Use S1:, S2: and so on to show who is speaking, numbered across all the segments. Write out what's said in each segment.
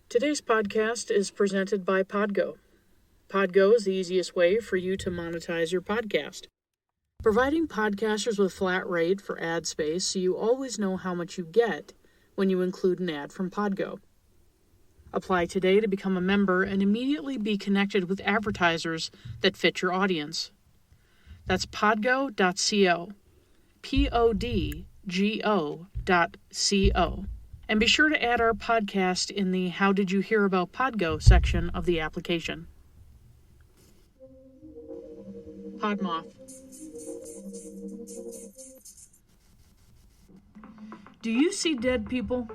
S1: Today's podcast is presented by Podgo. Podgo is the easiest way for you to monetize your podcast, providing podcasters with flat rate for ad space so you always know how much you get when you include an ad from Podgo. Apply today to become a member and immediately be connected with advertisers that fit your audience. That's podgo.co, podgo.co. And be sure to add our podcast in the How Did You Hear About Podgo section of the application. Podmoth. Do you see dead people?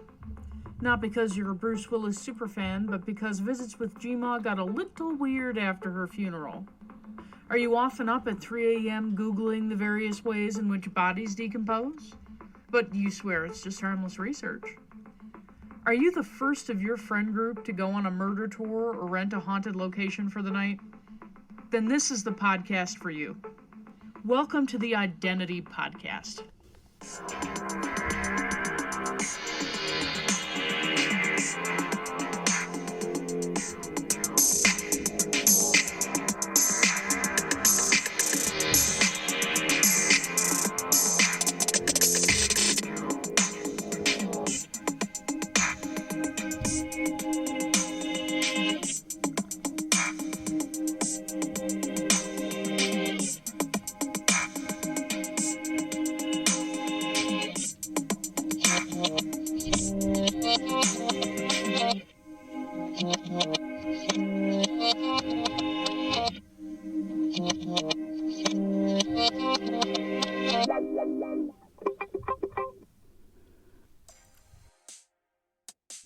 S1: Not because you're a Bruce Willis superfan, but because visits with Gma got a little weird after her funeral. Are you often up at 3 a.m. Googling the various ways in which bodies decompose? But you swear it's just harmless research. Are you the first of your friend group to go on a murder tour or rent a haunted location for the night? Then this is the podcast for you. Welcome to the ODDentity Podcast.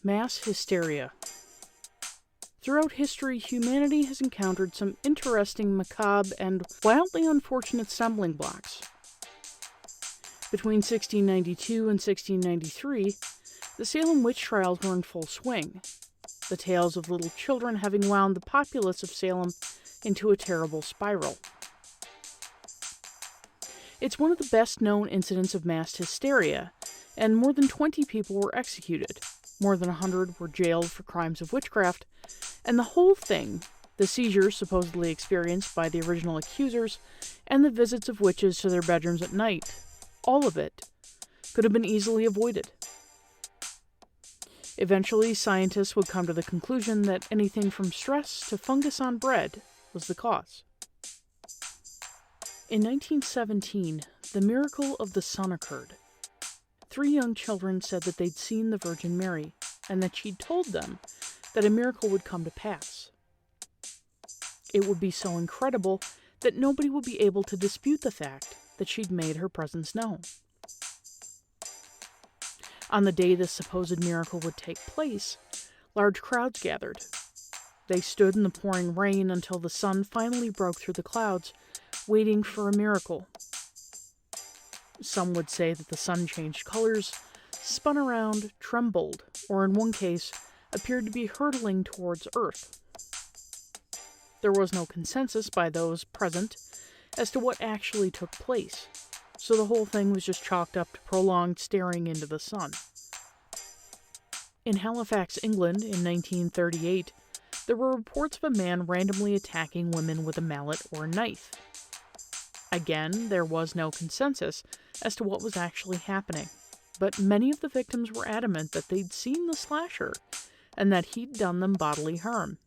S1: Mass hysteria. Throughout history, humanity has encountered some interesting, macabre, and wildly unfortunate stumbling blocks. Between 1692 and 1693, the Salem witch trials were in full swing, the tales of little children having wound the populace of Salem into a terrible spiral. It's one of the best-known incidents of mass hysteria, and more than 20 people were executed. More than 100 were jailed for crimes of witchcraft, and the whole thing, the seizures supposedly experienced by the original accusers, and the visits of witches to their bedrooms at night, all of it could have been easily avoided. Eventually, scientists would come to the conclusion that anything from stress to fungus on bread was the cause. In 1917, the miracle of the sun occurred. 3 young children said that they'd seen the Virgin Mary, and that she'd told them that a miracle would come to pass. It would be so incredible that nobody would be able to dispute the fact that she'd made her presence known. On the day this supposed miracle would take place, large crowds gathered. They stood in the pouring rain until the sun finally broke through the clouds, waiting for a miracle. Some would say that the sun changed colors, spun around, trembled, or in one case, appeared to be hurtling towards Earth. There was no consensus by those present as to what actually took place, so the whole thing was just chalked up to prolonged staring into the sun. In Halifax, England, in 1938, there were reports of a man randomly attacking women with a mallet or a knife. Again, there was no consensus as to what was actually happening, but many of the victims were adamant that they'd seen the slasher and that he'd done them bodily harm.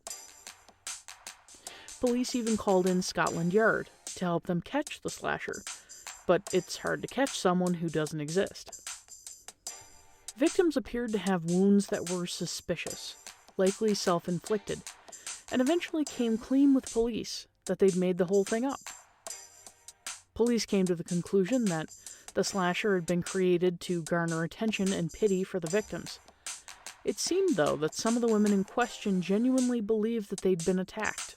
S1: Police even called in Scotland Yard to help them catch the slasher, but it's hard to catch someone who doesn't exist. Victims appeared to have wounds that were suspicious, likely self-inflicted, and eventually came clean with police that they'd made the whole thing up. Police came to the conclusion that the slasher had been created to garner attention and pity for the victims. It seemed, though, that some of the women in question genuinely believed that they'd been attacked.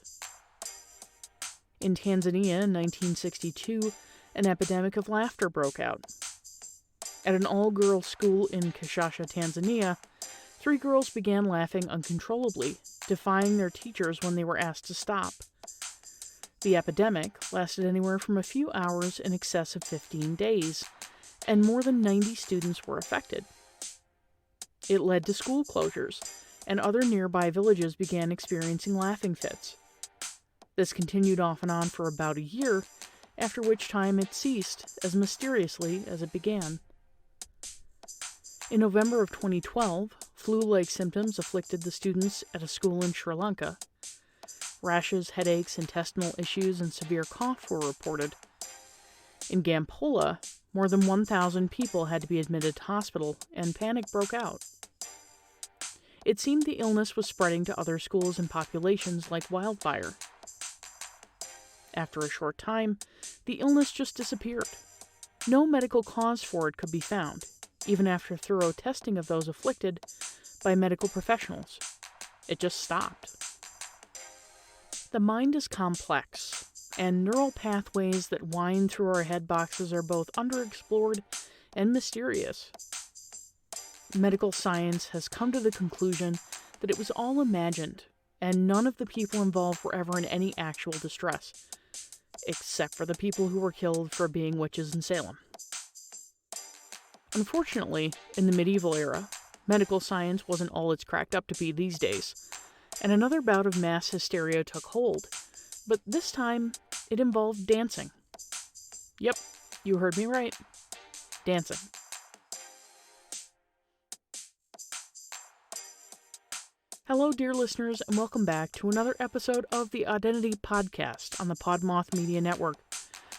S1: In Tanzania in 1962, an epidemic of laughter broke out. At an all-girls school in Kashasha, Tanzania, 3 girls began laughing uncontrollably, defying their teachers when they were asked to stop. The epidemic lasted anywhere from a few hours in excess of 15 days, and more than 90 students were affected. It led to school closures, and other nearby villages began experiencing laughing fits. This continued off and on for about a year, after which time it ceased as mysteriously as it began. In November of 2012, flu-like symptoms afflicted the students at a school in Sri Lanka. Rashes, headaches, intestinal issues, and severe cough were reported. In Gampola, more than 1,000 people had to be admitted to hospital, and panic broke out. It seemed the illness was spreading to other schools and populations like wildfire. After a short time, the illness just disappeared. No medical cause for it could be found, even after thorough testing of those afflicted by medical professionals. It just stopped. The mind is complex, and neural pathways that wind through our head boxes are both underexplored and mysterious. Medical science has come to the conclusion that it was all imagined, and none of the people involved were ever in any actual distress, except for the people who were killed for being witches in Salem. Unfortunately, in the medieval era, medical science wasn't all it's cracked up to be these days, and another bout of mass hysteria took hold, but this time it involved dancing. Yep, you heard me right. Dancing. Hello, dear listeners, and welcome back to another episode of the ODDentity Podcast on the Podmoth Media Network,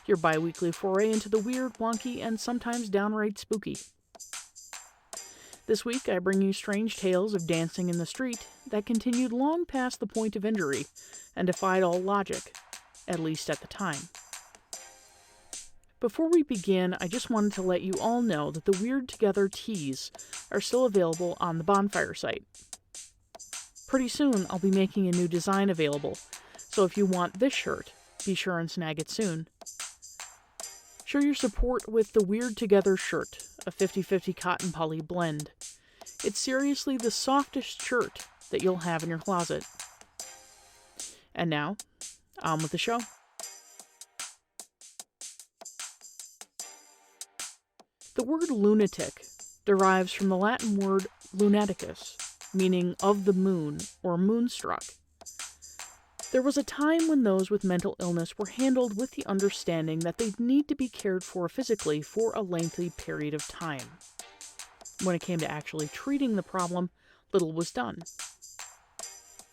S1: your bi-weekly foray into the weird, wonky, and sometimes downright spooky. This week, I bring you strange tales of dancing in the street that continued long past the point of injury and defied all logic, at least at the time. Before we begin, I just wanted to let you all know that the Weird Together tees are still available on the Bonfire site. Pretty soon, I'll be making a new design available, so if you want this shirt, be sure and snag it soon. Show your support with the Weird Together shirt, a 50-50 cotton poly blend. It's seriously the softest shirt that you'll have in your closet. And now, on with the show. The word lunatic derives from the Latin word lunaticus, meaning of the moon or moonstruck. There was a time when those with mental illness were handled with the understanding that they'd need to be cared for physically for a lengthy period of time. When it came to actually treating the problem, little was done.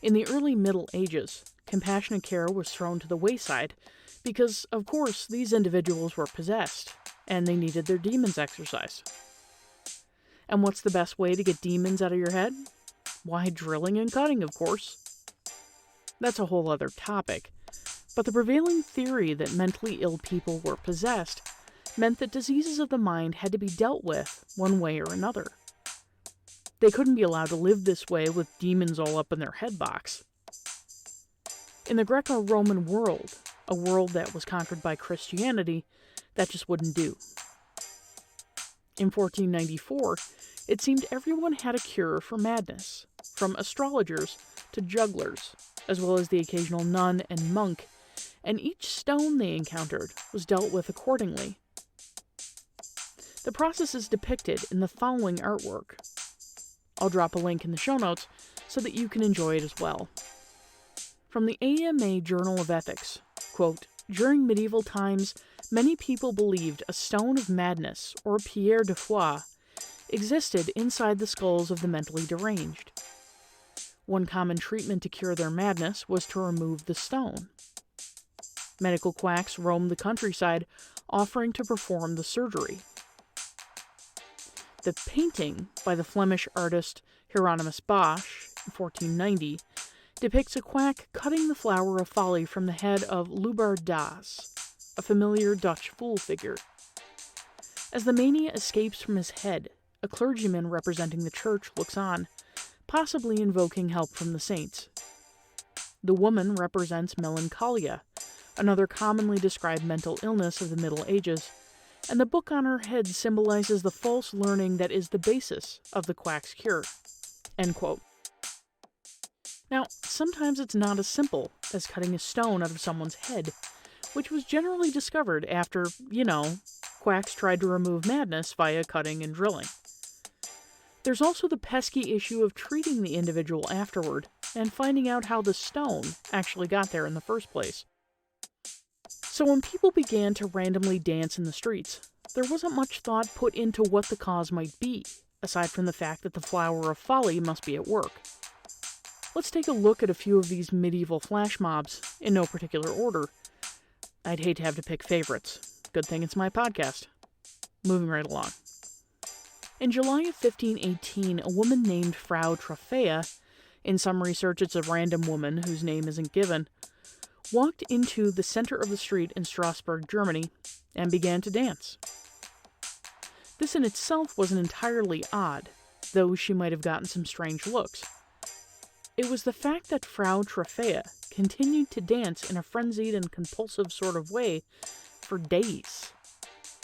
S1: In the early Middle Ages, compassionate care was thrown to the wayside because, of course, these individuals were possessed, and they needed their demons exorcised. And what's the best way to get demons out of your head? Why, drilling and cutting, of course. That's a whole other topic, but the prevailing theory that mentally ill people were possessed meant that diseases of the mind had to be dealt with one way or another. They couldn't be allowed to live this way with demons all up in their head box. In the Greco-Roman world, a world that was conquered by Christianity, that just wouldn't do. In 1494, it seemed everyone had a cure for madness, from astrologers to jugglers, as well as the occasional nun and monk, and each stone they encountered was dealt with accordingly. The process is depicted in the following artwork. I'll drop a link in the show notes so that you can enjoy it as well. From the AMA Journal of Ethics, quote, "During medieval times, many people believed a stone of madness, or pierre de foi, existed inside the skulls of the mentally deranged. One common treatment to cure their madness was to remove the stone. Medical quacks roamed the countryside, offering to perform the surgery. The painting by the Flemish artist Hieronymus Bosch, 1490, depicts a quack cutting the flower of folly from the head of Lubar Das, a familiar Dutch fool figure. As the mania escapes from his head, a clergyman representing the church looks on, possibly invoking help from the saints. The woman represents melancholia, another commonly described mental illness of the Middle Ages, and the book on her head symbolizes the false learning that is the basis of the quack's cure." End quote. Now, sometimes it's not as simple as cutting a stone out of someone's head, which was generally discovered after, quacks tried to remove madness via cutting and drilling. There's also the pesky issue of treating the individual afterward and finding out how the stone actually got there in the first place. So when people began to randomly dance in the streets, there wasn't much thought put into what the cause might be, aside from the fact that the flower of folly must be at work. Let's take a look at a few of these medieval flash mobs, in no particular order. I'd hate to have to pick favorites. Good thing it's my podcast. Moving right along. In July of 1518, a woman named Frau Trophäa, in some research it's a random woman whose name isn't given, walked into the center of the street in Strasbourg, Germany, and began to dance. This in itself wasn't entirely odd, though she might have gotten some strange looks. It was the fact that Frau Trophäa continued to dance in a frenzied and compulsive sort of way for days.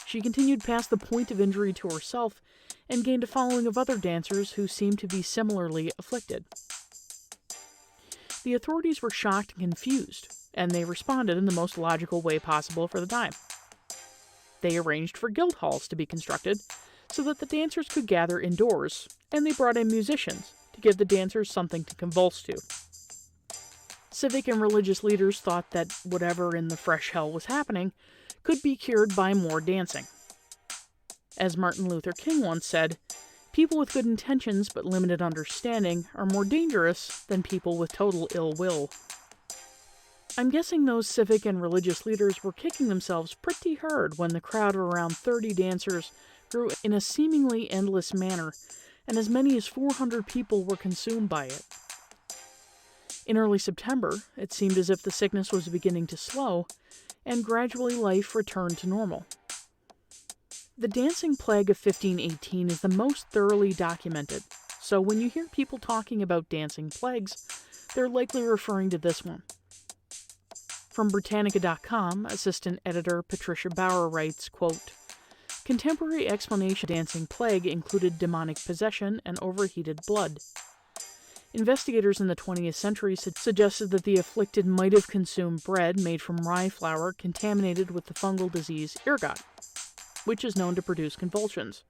S1: She continued past the point of injury to herself and gained a following of other dancers who seemed to be similarly afflicted. The authorities were shocked and confused, and they responded in the most logical way possible for the time. They arranged for guild halls to be constructed so that the dancers could gather indoors, and they brought in musicians to give the dancers something to convulse to. Civic and religious leaders thought that whatever in the fresh hell was happening could be cured by more dancing. As Martin Luther King once said, people with good intentions but limited understanding are more dangerous than people with total ill will. I'm guessing those civic and religious leaders were kicking themselves pretty hard when the crowd of around 30 dancers grew in a seemingly endless manner, and as many as 400 people were consumed by it. In early September, it seemed as if the sickness was beginning to slow, and gradually life returned to normal. The dancing plague of 1518 is the most thoroughly documented, so when you hear people talking about dancing plagues, they're likely referring to this one. From Britannica.com, assistant editor Patricia Bauer writes, quote, "Contemporary explanation of dancing plague included demonic possession and overheated blood. Investigators in the 20th century suggested that the afflicted might have consumed bread made from rye flour contaminated with the fungal disease ergot, which is known to produce convulsions.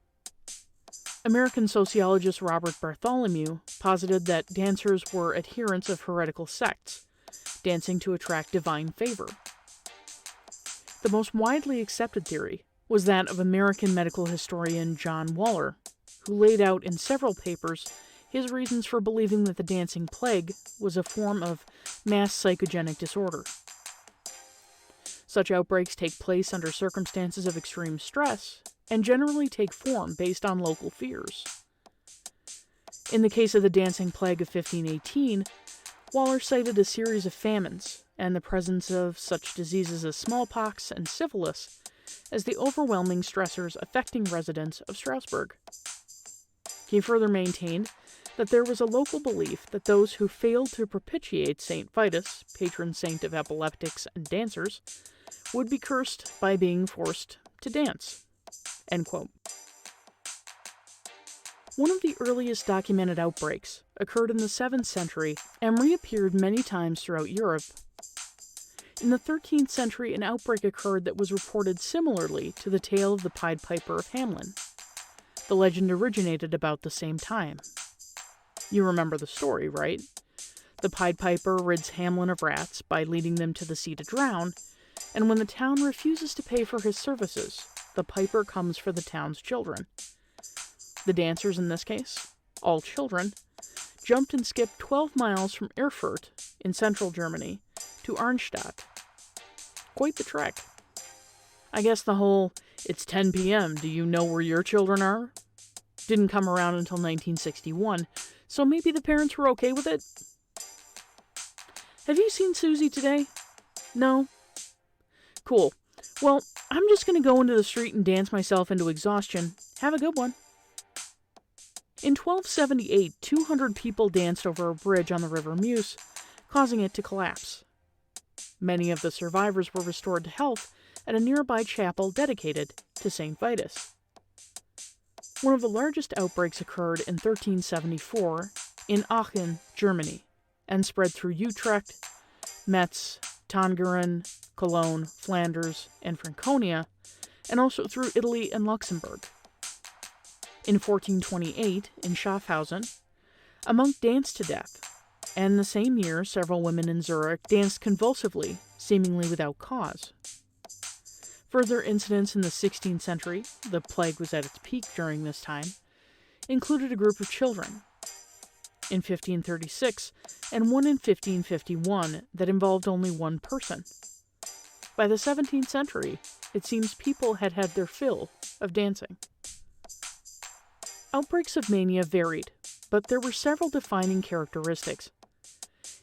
S1: American sociologist Robert Bartholomew posited that dancers were adherents of heretical sects, dancing to attract divine favor. The most widely accepted theory was that of American medical historian John Waller, who laid out in several papers his reasons for believing that the dancing plague was a form of mass psychogenic disorder. Such outbreaks take place under circumstances of extreme stress and generally take form based on local fears. In the case of the dancing plague of 1518, Waller cited a series of famines and the presence of such diseases as smallpox and syphilis as the overwhelming stressors affecting residents of Strasbourg. He further maintained that there was a local belief that those who failed to propitiate St. Vitus, patron saint of epileptics and dancers, would be cursed by being forced to dance." End quote. One of the earliest documented outbreaks occurred in the 7th century and reappeared many times throughout Europe. In the 13th century, an outbreak occurred that was reported similarly to the tale of the Pied Piper of Hamelin. The legend originated about the same time. You remember the story, right? The Pied Piper rids Hamelin of rats by leading them to the sea to drown, and when the town refuses to pay for his services, the piper comes for the town's children. The dancers in this case, all children, jumped and skipped 12 miles from Erfurt in central Germany to Arnstadt. Quite the trek. I guess the whole, "It's 10 p.m., do you know where your children are?" didn't come around until 1961, so maybe the parents were okay with it. Have you seen Susie today? No? Cool. Well, I'm just going to go into the street and dance myself into exhaustion. Have a good one. In 1278, 200 people danced over a bridge on the River Meuse, causing it to collapse. Many of the survivors were restored to health at a nearby chapel dedicated to St. Vitus. One of the largest outbreaks occurred in 1374 in Aachen, Germany, and spread through Utrecht, Metz, Tongeren, Cologne, Flanders, and Franconia, and also through Italy and Luxembourg. In 1428, in Schaffhausen, a monk danced to death, and the same year several women in Zurich danced convulsively, seemingly without cause. Further incidents in the 16th century, the plague was at its peak during this time, included a group of children. In 1536, and one in 1551 that involved only one person. By the 17th century, it seems people had had their fill of dancing. Outbreaks of mania varied, but there were several defining characteristics.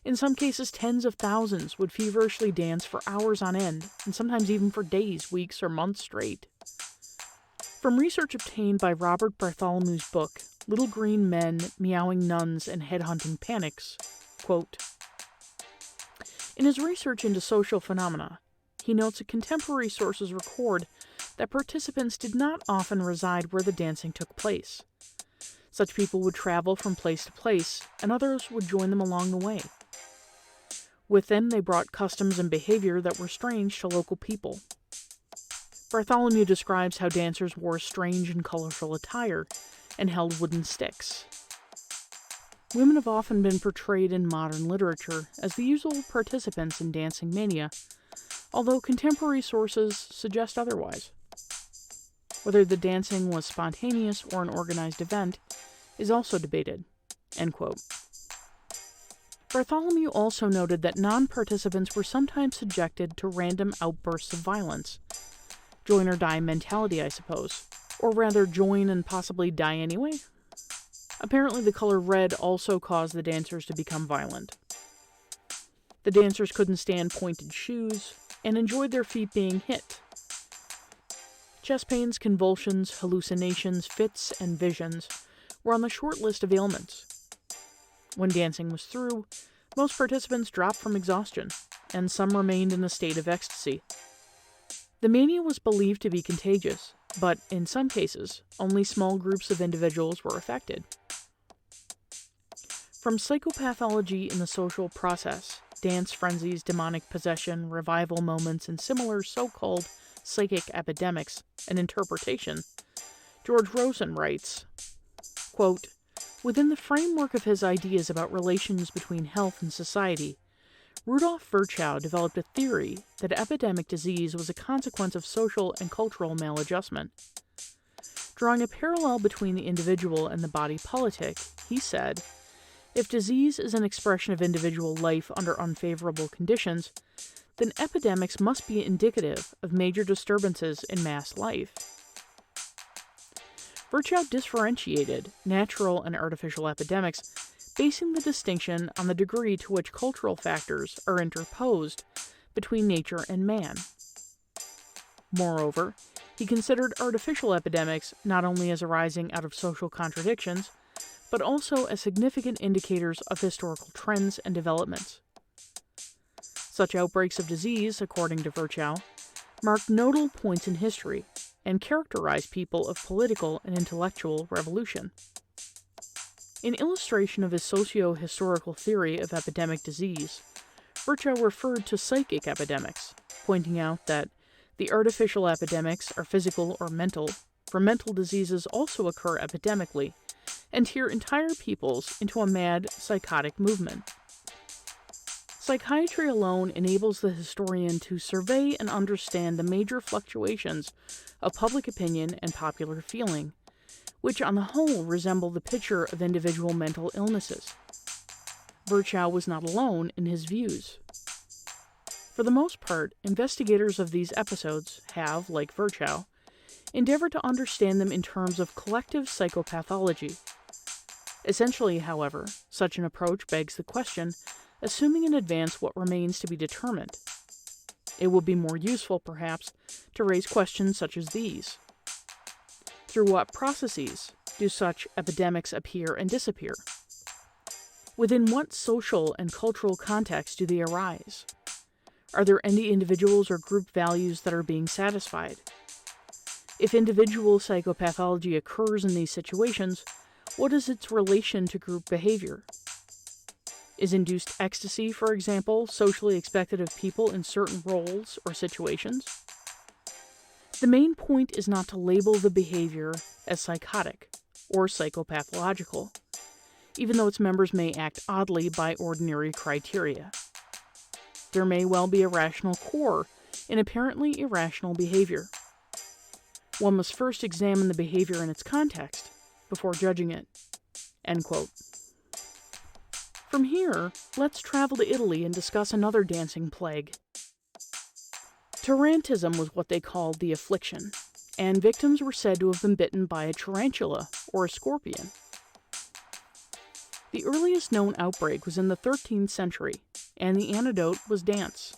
S1: In some cases, tens of thousands would feverishly dance for hours on end, and sometimes even for days, weeks, or months straight. From research obtained by Robert Bartholomew's book, Little Green Men, Meowing Nuns, and Headhunting Panics, quote, in his research into social phenomena, he notes that contemporary sources record that participants did not often reside where the dancing took place. Such people would travel from place to place, and others would join them along the way. With them, they brought customs and behavior that were strange to local people. Bartholomew describes how dancers wore strange and colorful attire and held wooden sticks. Women have often been portrayed in modern literature as the usual participants in dancing mania, although contemporary sources suggest otherwise. Whether the dancing was spontaneous or an organized event is also debated. End quote. Bartholomew also noted that non-participants were sometimes subjected to random outbursts of violence. Join or die mentality, I suppose. Or rather, join and possibly die anyway? Apparently the color red also caused the dancers to become violent. The dancers couldn't stand pointed shoes and enjoyed their feet being hit. Chest pains, convulsions, hallucinations, fits, and visions were on the short list of ailments. When dancing was through, most participants dropped from exhaustion, and some remained in a state of ecstasy. The mania was believed to be contagious, but in some cases, only small groups of individuals were affected. From psychopathology in the social process, dance frenzies, demonic possession, revival moments, and similar so-called psychic epidemics, and interpretation, George Rosen writes, quote, within the framework of his ideas about relations between health and society, Rudolf Virchow developed a theory that epidemic disease was a consequence of social and cultural maladjustment. Drawing a parallel between the individual and the body politic, he said, if disease is an expression of individual life under unfavorable conditions, then epidemics must be indicative of major disturbances in mass life. Virchow differentiated natural and artificial epidemics, basing the distinction on the degree to which cultural factors are interposed between nature and man. Moreover, he considered artificial epidemics not only as arising out of social contradictions, but also as significant indicators of historical trends and developments. Such outbreaks of disease, according to Virchow, mark nodal points in history and characterize people of political and intellectual revolution. In illustration of his socio-historical theory of epidemic disease, Virchow referred to psychic epidemics, pointing out that the artificial epidemics are physical or mental, for mental diseases also occur epidemically, and tear entire peoples into a mad, psychotic movement. Psychiatry alone enables the historian to survey and understand the major fluctuations of public opinion and popular feeling, which on the whole resemble the picture of individual mental illnesses. Virchow was not alone in his views. For the most part, investigators of these episodes have, like Virchow, endeavored to understand them in terms of collective psychopathology. Essentially, however, such an approach begs the question, assuming in advance what remains to be determined. It would be more useful, perhaps, to raise questions such as these. Through what processes do such epidemics appear and disappear? Within what social and cultural context do they arise? Are there any individuals or group values that are being satisfied? If individual psychopathology occurs in these situations, what is its relation to group behavior? Is induced ecstasy, for example, socially expected of people in certain roles or situations? The main point is not to label the behavior as psychotic, or psychopathological, even though its members may act oddly by ordinary criteria. There may well be a rational core in apparently irrational behavior. One must first examine the behavior in its context before judging it." End quote. From here, let's travel to Italy and discuss another dancing plague. Tarantism was what they called the affliction, and victims were said to have been bitten by a tarantula or a scorpion. The earliest known outbreak was in the 13th century, and the antidote was dance.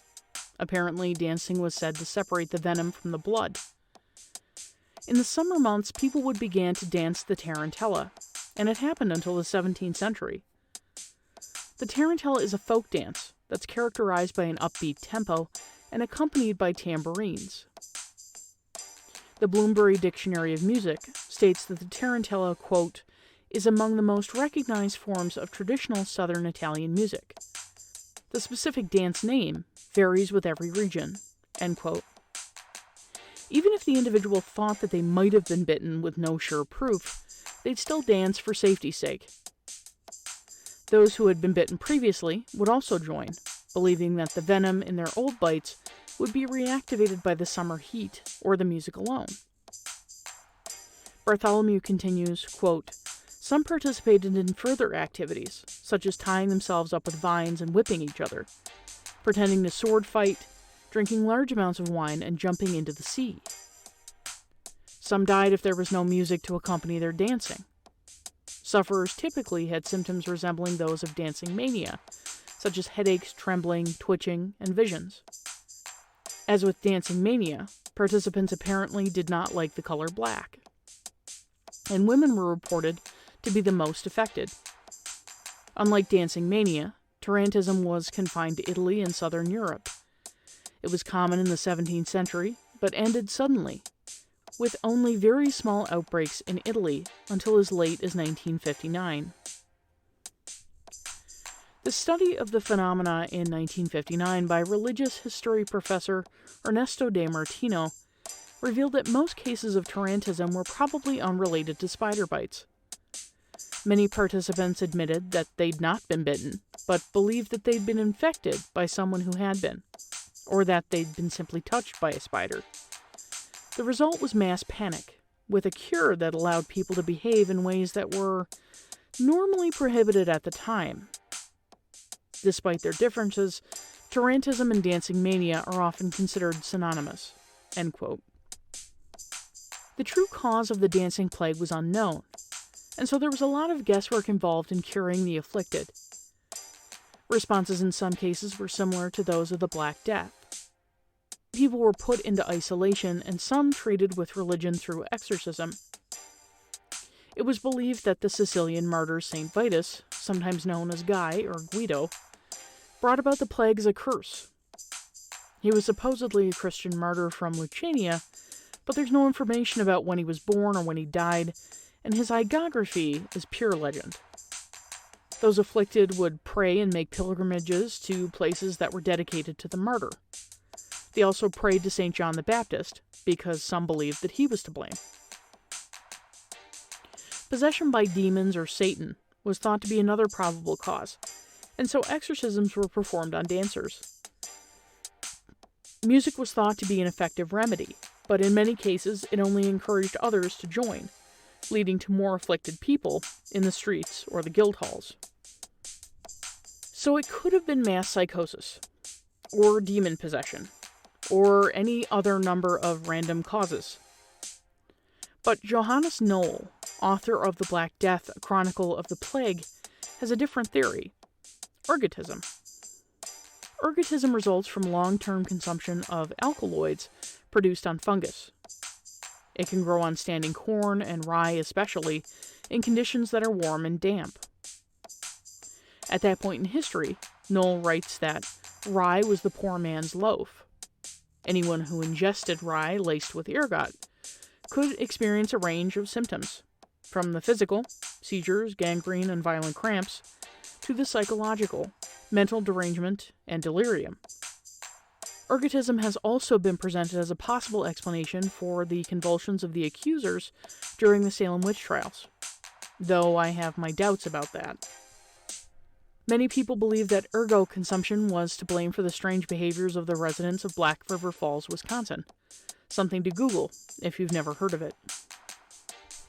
S1: Apparently, dancing was said to separate the venom from the blood. In the summer months, people would begin to dance the tarantella, and it happened until the 17th century. The tarantella is a folk dance that's characterized by an upbeat tempo and accompanied by tambourines. The Bloomsbury Dictionary of Music states that the tarantella, quote, "is among the most recognized forms of traditional southern Italian music. The specific dance name varies with every region," end quote. Even if the individual thought that they might have been bitten with no sure proof, they'd still dance for safety's sake. Those who had been bitten previously would also join, believing that the venom in their old bites would be reactivated by the summer heat or the music alone. Bartholomew continues, quote, "Some participated in further activities, such as tying themselves up with vines and whipping each other, pretending to sword fight, drinking large amounts of wine, and jumping into the sea. Some died if there was no music to accompany their dancing. Sufferers typically had symptoms resembling those of dancing mania, such as headaches, trembling, twitching, and visions. As with dancing mania, participants apparently did not like the color black, and women were reported to be the most affected. Unlike dancing mania, tarantism was confined to Italy and southern Europe. It was common in the 17th century, but ended suddenly, with only very small outbreaks in Italy until as late as 1959. The study of the phenomena in 1959 by religious history professor Ernesto De Martino revealed that most cases of tarantism were probably unrelated to spider bites. Many participants admitted that they'd not been bitten, but believed that they'd been infected by someone who had been, or that they'd been simply touched by a spider. The result was mass panic, with a cure that allowed people to behave in ways that were normally prohibited at the time. Despite their differences, tarantism and dancing mania are often considered synonymous." End quote. The true cause of the dancing plague was unknown, and so there was a lot of guesswork involved in curing the afflicted. Responses in some cases were similar to those of the Black Death. People were put into isolation, and some treated with religion through exorcism. It was believed that the Sicilian martyr Saint Vitus, sometimes known as Guy or Guido, brought about the plague as a curse. He was supposedly a Christian martyr from Lucania, but there's no information about when he was born or when he died, and his hagiography is pure legend. Those afflicted would pray and make pilgrimages to places that were dedicated to the martyr. They also prayed to St. John the Baptist, because some believed that he was to blame. Possession by demons or Satan was thought to be another probable cause, and so exorcisms were performed on dancers. Music was thought to be an effective remedy, but in many cases it only encouraged others to join, leading to more afflicted people in the streets or the guild halls. So it could have been mass psychosis, or demon possession, or any other number of random causes. But Johannes Knoll, author of The Black Death, A Chronicle of the Plague, has a different theory: ergotism. Ergotism results from long-term consumption of alkaloids produced on fungus. It can grow on standing corn and rye especially, in conditions that are warm and damp. At that point in history, Knoll writes that rye was the poor man's loaf. Anyone who ingested rye laced with ergot could experience a range of symptoms, from the physical, seizures, gangrene, and violent cramps, to the psychological, mental derangement, and delirium. Ergotism has also been presented as a possible explanation for the convulsions of the accusers during the Salem witch trials. though I have my doubts about that. Many people believe that ergo consumption was to blame for the strange behaviors of the residents of Black River Falls, Wisconsin. Something to Google if you've never heard of it.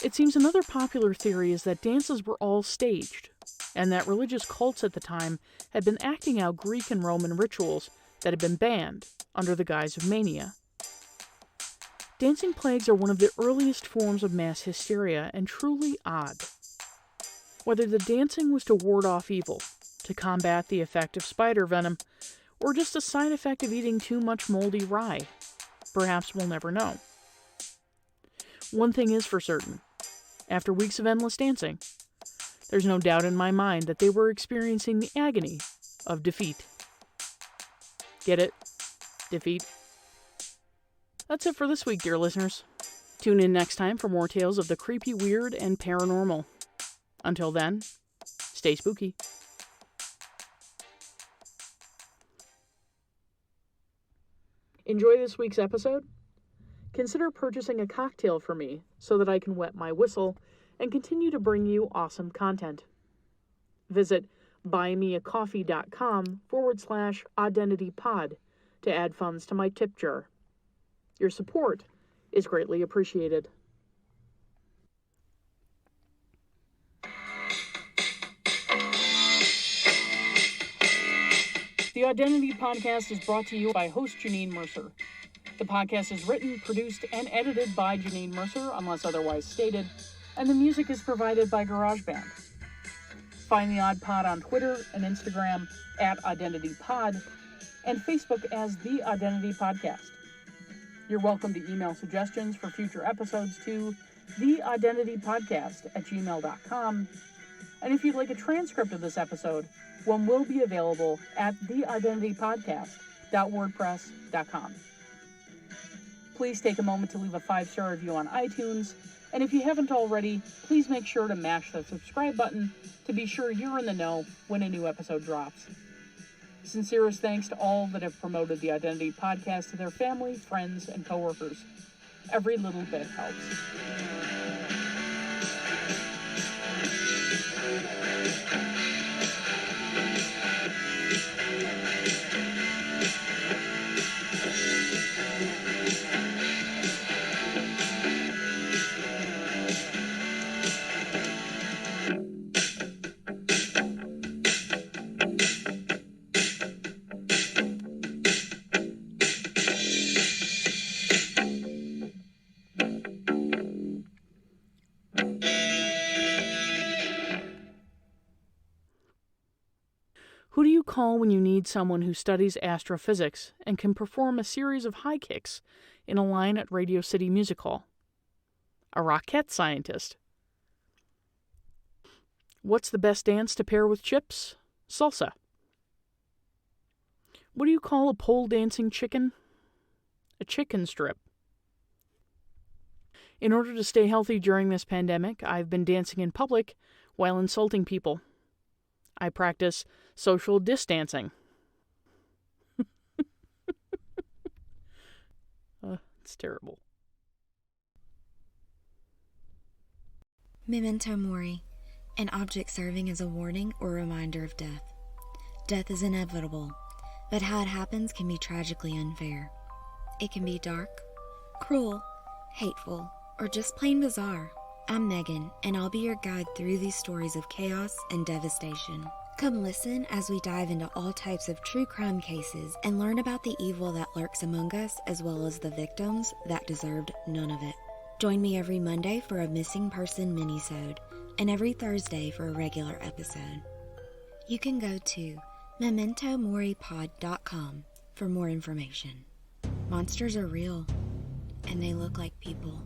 S1: It seems another popular theory is that dances were all staged, and that religious cults at the time had been acting out Greek and Roman rituals that had been banned under the guise of mania. Dancing plagues are one of the earliest forms of mass hysteria and truly odd. Whether the dancing was to ward off evil, to combat the effect of spider venom, or just a side effect of eating too much moldy rye, perhaps we'll never know. One thing is for certain. After weeks of endless dancing, there's no doubt in my mind that they were experiencing the agony of defeat. Get it? Defeat. That's it for this week, dear listeners. Tune in next time for more tales of the creepy, weird, and paranormal. Until then, stay spooky. Enjoy this week's episode? Consider purchasing a cocktail for me so that I can wet my whistle and continue to bring you awesome content. Visit buymeacoffee.com/ODDentityPod to add funds to my tip jar. Your support is greatly appreciated. The ODDentity Podcast is brought to you by host Janine Mercer. The podcast is written, produced, and edited by Janine Mercer, unless otherwise stated, and the music is provided by GarageBand. Find the Odd Pod on Twitter and Instagram at ODDentityPod, and Facebook as The ODDentity Podcast. You're welcome to email suggestions for future episodes to theidentitypodcast@gmail.com, and if you'd like a transcript of this episode, one will be available at theidentitypodcast.wordpress.com. Please take a moment to leave a 5-star review on iTunes, and if you haven't already, please make sure to mash the subscribe button to be sure you're in the know when a new episode drops. Sincerest thanks to all that have promoted the ODDentity Podcast to their family, friends, and coworkers. Every little bit helps. Who do you call when you need someone who studies astrophysics and can perform a series of high kicks in a line at Radio City Music Hall? A rocket scientist. What's the best dance to pair with chips? Salsa. What do you call a pole dancing chicken? A chicken strip. In order to stay healthy during this pandemic, I've been dancing in public while insulting people. I practice social distancing. It's terrible.
S2: Memento mori, an object serving as a warning or reminder of death. Death is inevitable, but how it happens can be tragically unfair. It can be dark, cruel, hateful, or just plain bizarre. I'm Megan, and I'll be your guide through these stories of chaos and devastation. Come listen as we dive into all types of true crime cases and learn about the evil that lurks among us, as well as the victims that deserved none of it. Join me every Monday for a missing person minisode, and every Thursday for a regular episode. You can go to mementomoripod.com for more information. Monsters are real, and they look like people.